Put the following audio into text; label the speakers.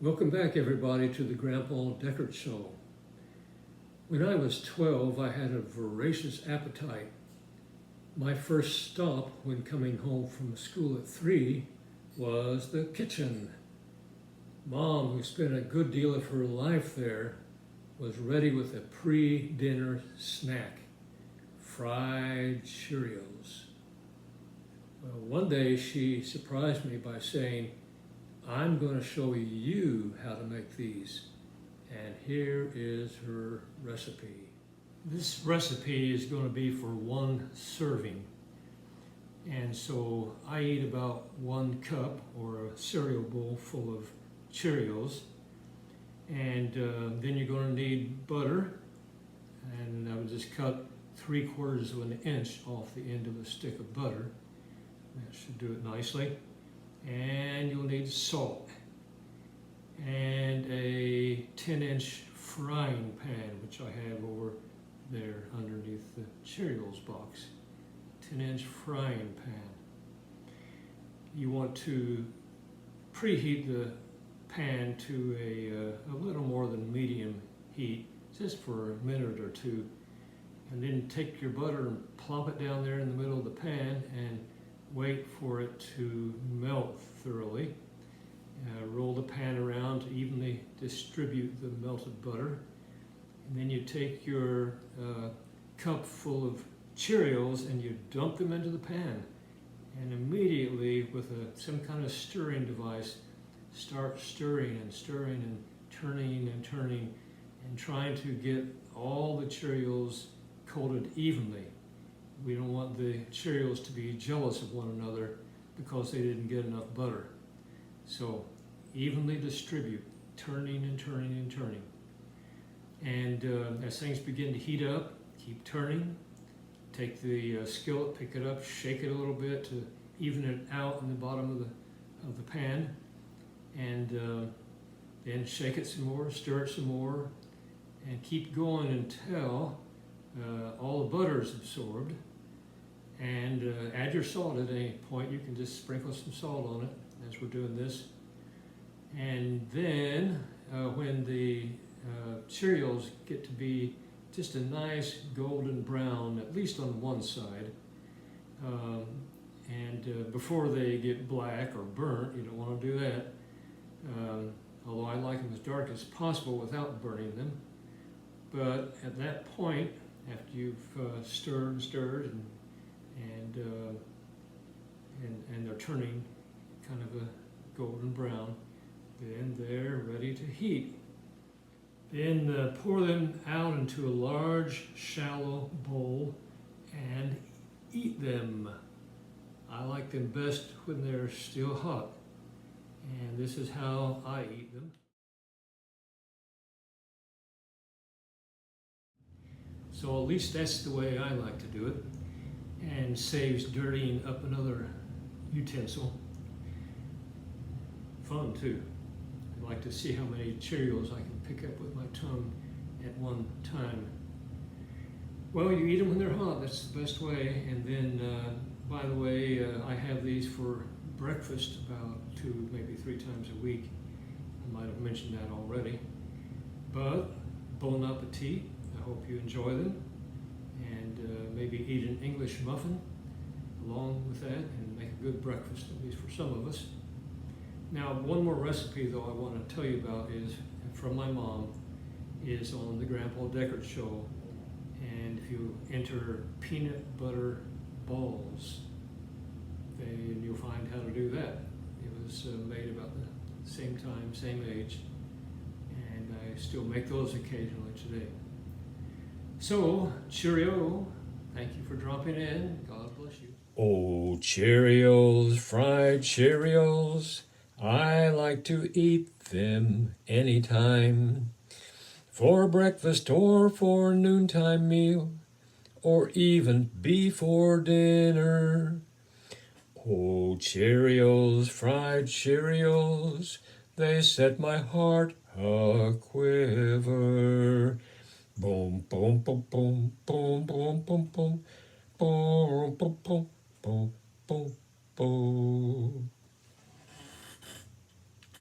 Speaker 1: Welcome back, everybody, to the Grandpa Deckard Show. When I was 12, I had a voracious appetite. My first stop when coming home from school at 3 was the kitchen. Mom, who spent a good deal of her life there, was ready with a pre-dinner snack, fried Cheerios. Well, one day she surprised me by saying, "I'm going to show you how to make these." And here is her recipe. This recipe is going to be for one serving. And so I eat about 1 cup or a cereal bowl full of Cheerios. And then you're going to need butter. And I would just cut 3/4 of an inch off the end of a stick of butter. That should do it nicely. And you'll need salt and a 10-inch frying pan, which I have over there underneath the Cheerios box. 10-inch frying pan. You want to preheat the pan to a little more than medium heat, just for a minute or two, and then take your butter and plop it down there in the middle of the pan and wait for it to melt thoroughly. Roll the pan around to evenly distribute the melted butter. And then you take your cup full of Cheerios and you dump them into the pan. And immediately, with some kind of stirring device, start stirring and stirring and turning and trying to get all the Cheerios coated evenly. We don't want the Cheerios to be jealous of one another because they didn't get enough butter. So evenly distribute, turning and turning and turning. And as things begin to heat up, keep turning. Take the skillet, pick it up, shake it a little bit to even it out in the bottom of the pan. And then shake it some more, stir it some more, and keep going until all the butter is absorbed. And add your salt at any point. You can just sprinkle some salt on it as we're doing this. And then when the Cheerios get to be just a nice golden brown, at least on one side, and before they get black or burnt, you don't want to do that. Although I like them as dark as possible without burning them. But at that point, after you've stirred and stirred and they're turning kind of a golden brown, then they're ready to heat. Then pour them out into a large, shallow bowl and eat them. I like them best when they're still hot, and this is how I eat them. So at least that's the way I like to do it, and saves dirtying up another utensil. Fun too. I'd like to see how many Cheerios I can pick up with my tongue at one time. Well, you eat them when they're hot, that's the best way. And then, by the way, I have these for breakfast about 2, maybe 3 times a week. I might have mentioned that already. But bon appetit. I hope you enjoy them, and maybe eat an English muffin along with that and make a good breakfast, at least for some of us. Now, one more recipe though I want to tell you about is from my mom, is on the Grandpa Deckard Show, and if you enter peanut butter balls, then you'll find how to do that. It was made about the same time, same age, and I still make those occasionally today. So, cheerio. Thank you for dropping in. God bless you.
Speaker 2: Oh, Cheerios, fried Cheerios, I like to eat them anytime. For breakfast or for noontime meal, or even before dinner. Oh, Cheerios, fried Cheerios, they set my heart a-quiver. Boom, boom, boom, boom, boom, boom, boom, boom, boom, boom, boom, boom, boom, boom.